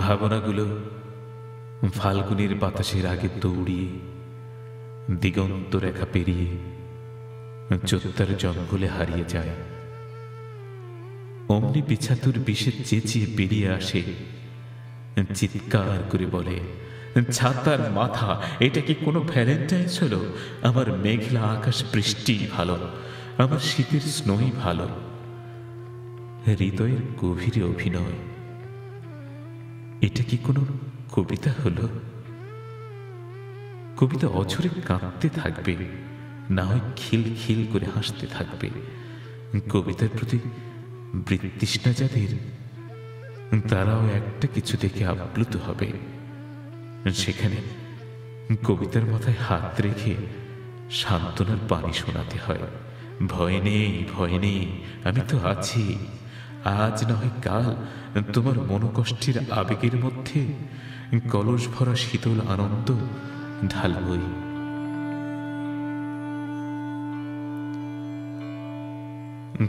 ভাবনাগুলো ফাল্গুনের বাতাসের আগে দৌড়িয়ে দিগন্ত রেখা পেরিয়ে চোত্তার জঙ্গলে হারিয়ে যায়। অমনি বিছাতুর বিষে চেঁচিয়ে বেরিয়ে আসে, চিৎকার করে বলে, ছাতার মাথা, এটা কি কোনো ভ্যালেন্টাইন্স হলো? আমার মেঘলা আকাশ বৃষ্টি ভালো, আমার শীতের স্নোই ভালো। হৃদয়ের গভীরে অভিনয়, এটা কি কোনো কবিতা হলো? কবিতা অঝরে কাঁদতে থাকবে, না হয় খিল খিল করে হাসতে থাকবে। কবিতার প্রতি বৃত্তৃষ্ণা যাদের, তারাও একটা কিছু দেখে আপ্লুত হবে। সেখানে কবিতার মাথায় হাত রেখে সান্ত্বনার বাণী শোনাতে হয়। ভয় নেই, ভয় নেই, আমি তো আছি। আজ নয় কাল তোমার মনোকষ্টের আবেগের মধ্যে কলস ভরা শীতল আনন্দ ঢালবই।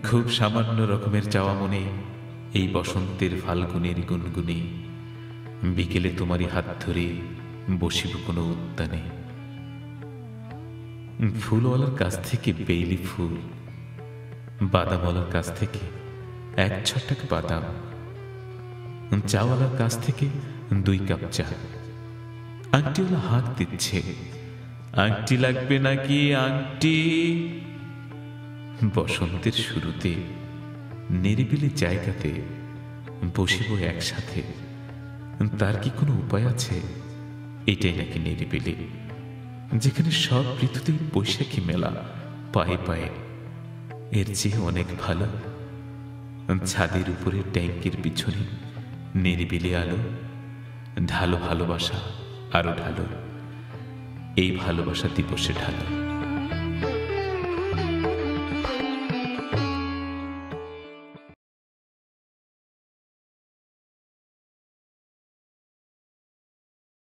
খুব সামান্য রকমের চাওয়া মনে এই বসন্তের ফাল্গুনের গুনগুনে বিকেলে তোমারই হাত ধরে বসিব কোনো উদ্যানে। ফুলওয়ালার কাছ থেকে বেইলি ফুল, বাদামওয়ালার কাছ থেকে এক ছটাক বাদাম, চাওয়ালার কাছ থেকে 2 কাপ চা। আংটিওয়ালা হাত দিচ্ছে, আংটি লাগবে নাকি আংটি? বসন্তের শুরুতে নিরিবিলি জায়গাতে বসিব একসাথে, তার কি কোনো উপায় আছে? এটাই নাকি নিরিবিলি, যেখানে সব ঋতুতেই বৈশাখী মেলা পায়ে পায়ে। এর চেয়ে অনেক ভালো ছাদের উপরে ট্যাঙ্কের পিছনে নিরিবিলি আলো, ঢালো ভালোবাসা, আরো ঢালো, এই ভালোবাসা দিবসে ঢালো।